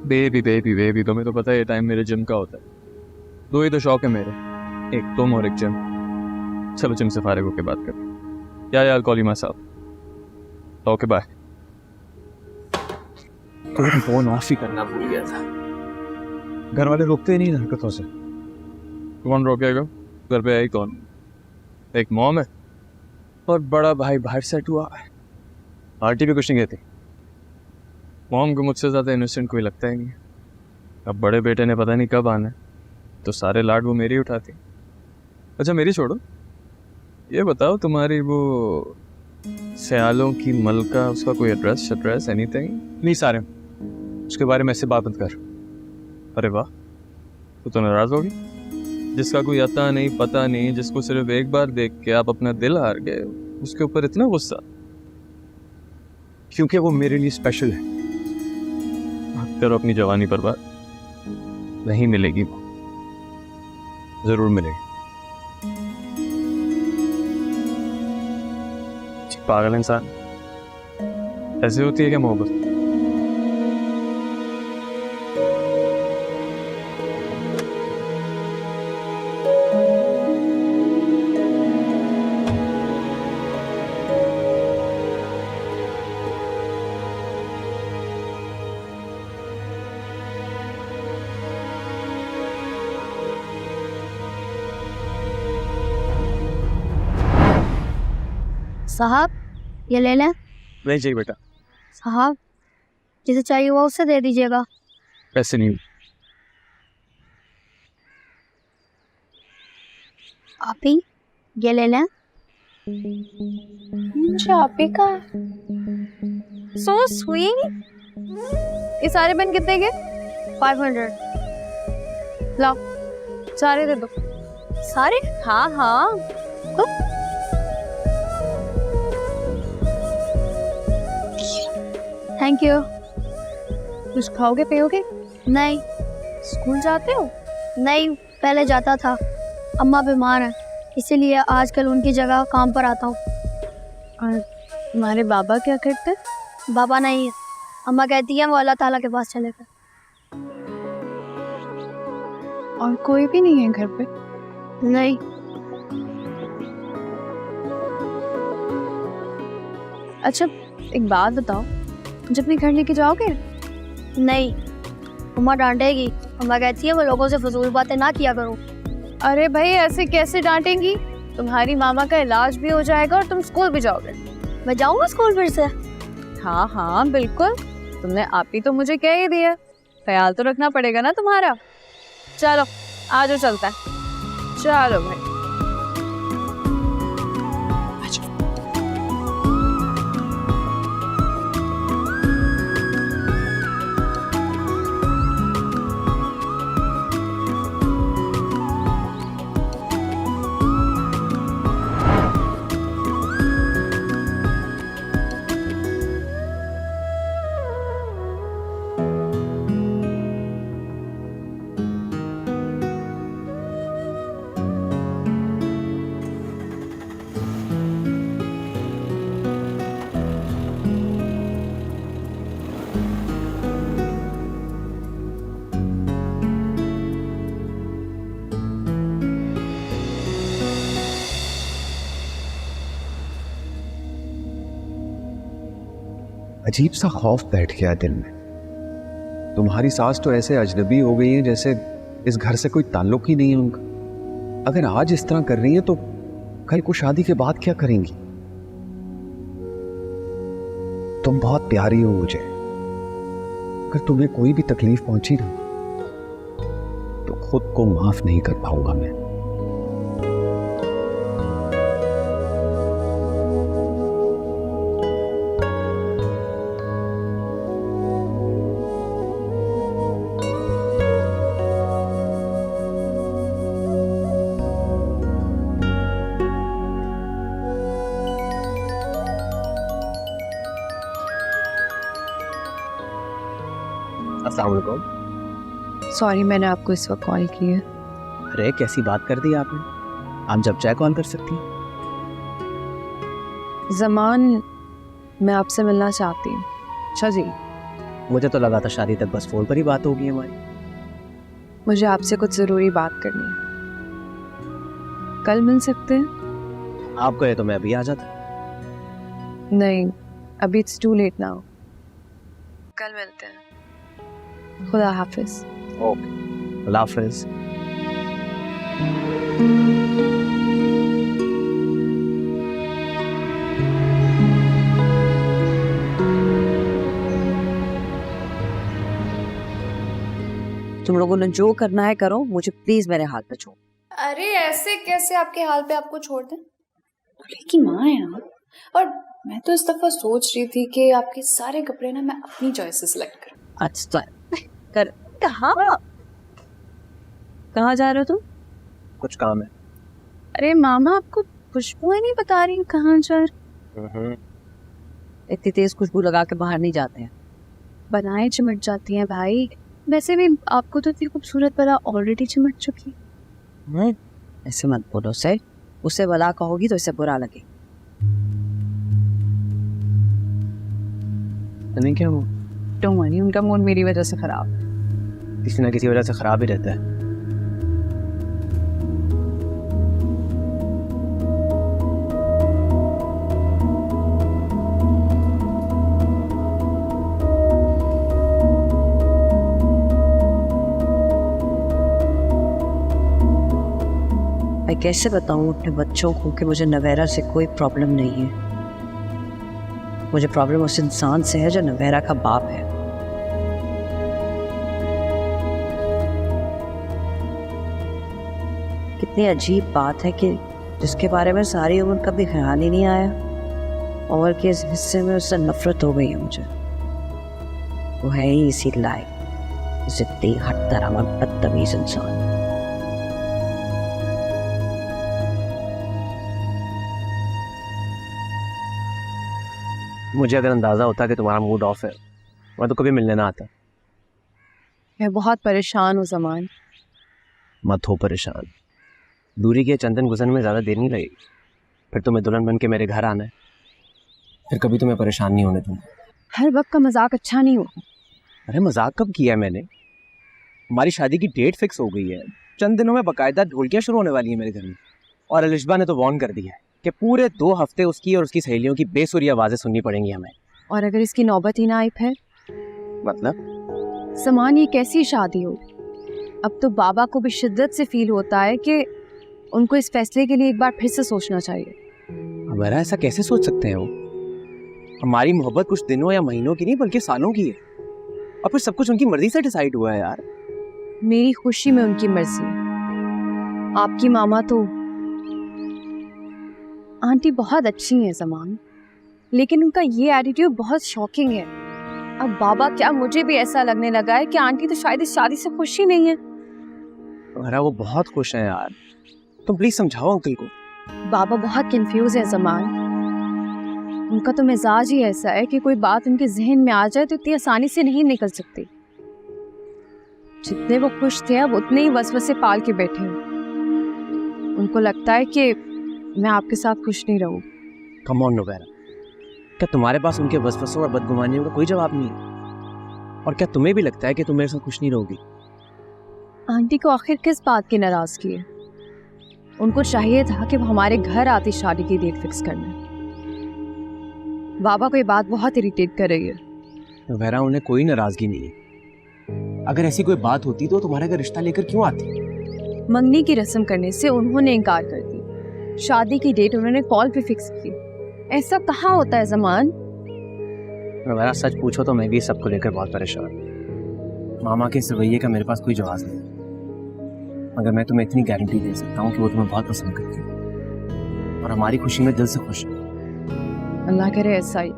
Baby baby baby, तुम्हें तो पता है ये टाइम मेरे जिम का होता है। दो ही तो शौक है मेरे, एक तुम और एक जिम। चलो जिम से फारिग होके बात करते हैं। क्या यार, call you myself. Okay bye. तो फोन ऑफ ही करना भूल गया था। घर वाले रोकते ही नहीं हरकतों से। कौन रोकेगा? घर पे है ही कौन? एक मॉम है और बड़ा भाई बाहर सेट हुआ है। आंटी भी कुछ नहीं कहती। मॉम को मुझसे ज़्यादा इनोसेंट कोई लगता ही नहीं। अब बड़े बेटे ने पता नहीं कब आना है, तो सारे लाड वो मेरी उठाती। अच्छा मेरी छोड़ो, ये बताओ तुम्हारी वो सयालों की मलका, उसका कोई एड्रेस एनीथिंग? नहीं सारे, उसके बारे में ऐसे बात मत कर। अरे वाह, तो नाराज़ होगी? जिसका कोई अता नहीं पता नहीं, जिसको सिर्फ एक बार देख के आप अपना दिल हार गए, उसके ऊपर इतना गुस्सा? क्योंकि वो मेरे लिए स्पेशल है। करो अपनी जवानी पर बात, नहीं मिलेगी वो। जरूर मिलेगी। पागल इंसान, ऐसे होती है क्या मोहब्बत? साहब ये ले लें। नहीं चाहिए बेटा। साहब जिसे चाहिए वो उससे दे दीजिएगा। पैसे नहीं। आप ही ये ले लें। चापी का सो स्वीट। ये सारे पेन कितने के? 500। लाओ सारे दे दो। सारे? हाँ हाँ। Thank you. कुछ खाओगे पियोगे? नहीं। स्कूल जाते हो? नहीं, पहले जाता था। अम्मा बीमार है, इसीलिए आजकल उनकी जगह काम पर आता हूँ। और तुम्हारे बाबा क्या करते? बाबा नहीं है, अम्मा कहती है वो अल्लाह ताला के पास चले गए। और कोई भी नहीं है घर पे? नहीं। अच्छा एक बात बताओ, जब अपने घर लेके जाओगे? नहीं, अम्मा डांटेगी। अम्मा कहती है वो लोगों से फजूल बातें ना किया करो। अरे भाई ऐसे कैसे डांटेंगी? तुम्हारी मामा का इलाज भी हो जाएगा और तुम स्कूल भी जाओगे। मैं जाऊँगा स्कूल फिर से? हाँ हाँ बिल्कुल, तुमने आप ही तो मुझे कह ही दिया, ख्याल तो रखना पड़ेगा ना तुम्हारा। चलो आज चलता है। चलो भाई। अजीब सा खौफ बैठ गया दिल में। तुम्हारी सास तो ऐसे अजनबी हो गई है जैसे इस घर से कोई ताल्लुक ही नहीं है उनका। अगर आज इस तरह कर रही है तो कल को शादी के बाद क्या करेंगी? तुम बहुत प्यारी हो मुझे। अगर तुम्हें कोई भी तकलीफ पहुंची ना तो खुद को माफ नहीं कर पाऊंगा मैं। अस्सलाम वालेकुम। सॉरी मैंने आपको इस वक्त कॉल की है। अरे कैसी बात कर दी आपने, आप जब चाहे कॉल कर सकती हैं। जमान मैं आपसे मिलना चाहती हूँ। अच्छा जी। मुझे तो लगा था शादी तक बस फोन पर ही बात होगी हमारी। मुझे आपसे कुछ जरूरी बात करनी है। कल मिल सकते हैं? आप कहे तो मैं अभी आ जाता। नहीं, अभी इट्स टू लेट नाउ। कल मिलते हैं। खुदा हाफिज। ओके, अल्लाह हाफिज। तुम लोगों ने जो करना है करो, मुझे प्लीज मेरे हाथ पे छोड़ो। अरे ऐसे कैसे आपके हाल पे आपको छोड़ दें? दूल्हे की माँ है आप। और मैं तो इस दफा सोच रही थी कि आपके सारे कपड़े ना मैं अपनी चॉइस से सिलेक्ट करूं। अच्छा कर। कहाँ कहाँ जा रहे हो तुम? कुछ काम है। अरे मामा, आपको खुशबू नहीं बता रही हूँ कहाँ जा रही? इतनी तेज खुशबू लगा के बाहर नहीं जाते हैं। बनाए चिमट जाती हैं भाई। वैसे भी आपको तो इतनी खूबसूरत बला ऑलरेडी चिमट चुकी। ऐसे मत बोलो सर, उससे भला कहोगी तो इसे बुरा लगे। नहीं क्या वो डोंट वरी, उनका मूड मेरी वजह से खराब। किसी ना किसी वजह से खराब ही रहता है। मैं कैसे बताऊं अपने बच्चों को कि मुझे नवेरा से कोई प्रॉब्लम नहीं है। मुझे प्रॉब्लम उस इंसान से है जो नवेरा का बाप है। कितनी अजीब बात है कि जिसके बारे में सारी उम्र कभी ख्याल ही नहीं आया, और के इस हिस्से में उससे नफरत हो गई है मुझे। वो है ही इसी लायक, जिद्दी, हटदराम, बदतमीज इंसान। मुझे अगर अंदाजा होता कि तुम्हारा मूड ऑफ है, मैं तो कभी मिलने ना आता। मैं बहुत परेशान हूँ ज़मान। मत हो परेशान, दूरी के चंदन गुजरने में ज़्यादा देर नहीं लगेगी। फिर तुम्हें दुल्हन बन के मेरे घर आना है, फिर कभी तुम्हें परेशान नहीं होने दूंगा। हर वक्त का मजाक अच्छा नहीं होता। अरे मजाक कब किया है मैंने? हमारी शादी की डेट फिक्स हो गई है, चंद दिनों में बाकायदा ढोलकियाँ शुरू होने वाली है मेरे घर में। और अलिशबा ने तो वार्न कर दिया है कि पूरे 2 हफ्ते उसकी और उसकी सहेलियों की बेसुरी आवाज़ें सुननी पड़ेंगी हमें। और अगर इसकी नौबत ही ना आई फिर? मतलब समान, ये कैसी शादी हो? अब तो बाबा को भी शिद्दत से फील होता है कि उनको इस फैसले के लिए एक बार फिर से सोचना चाहिए। हमारा ऐसा कैसे सोच सकते हैं वो? हमारी मोहब्बत कुछ दिनों या महीनों की नहीं बल्कि सालों की है, और फिर सब कुछ उनकी मर्जी से डिसाइड हुआ है यार। मेरी खुशी में उनकी मर्जी है। आपकी मामा तो आंटी बहुत अच्छी हैं ज़मान, लेकिन उनका ये एटीट्यूड बहुत शॉकिंग है। अब बाबा क्या, मुझे भी ऐसा लगने लगा है कि आंटी तो शायद इस शादी से खुश ही नहीं है। हमारा वो बहुत खुश है यार, तुम प्लीज समझाओ अंकल को। बाबा बहुत कंफ्यूज है ज़मान। उनका तो मिजाज ही ऐसा है कि कोई बात उनके जहन में आ जाए तो इतनी आसानी से नहीं निकल सकती। जितने वो खुश थे अब उतने ही वसवसे पाल के बैठे हैं। उनको लगता है कि मैं आपके साथ खुश नहीं रहूं। कम ऑन नोवेरा, क्या तुम्हारे पास उनके वसवसों और बदगुमानियों का कोई जवाब नहीं है? और क्या तुम्हें भी लगता है कि तुम मेरे साथ खुश नहीं रहोगी? आंटी को आखिर किस बात की नाराजगी है? उनको चाहिए था कि वो हमारे घर आती शादी की डेट फिक्स करने। बाबा को ये बात बहुत इरिटेट कर रही है। नोवेरा, उन्हें कोई नाराजगी नहीं है। अगर ऐसी कोई बात होती तो तुम्हारे घर रिश्ता लेकर क्यों आती? मंगनी की रस्म करने से उन्होंने इनकार कर दी। शादी की डेट उन्होंने कॉल पे फिक्स की। ऐसा कहाँ होता है ज़मान? नोवेरा, सच पूछो तो मैं भी सबको लेकर बहुत परेशान हूं। मामा के इस रवैये का मेरे पास कोई जवाब नहीं, मगर मैं तुम्हें इतनी गारंटी दे सकता हूँ कि वो तुम्हें बहुत पसंद करती है और हमारी खुशी में दिल से खुश है। अल्लाह करे ऐसा ही।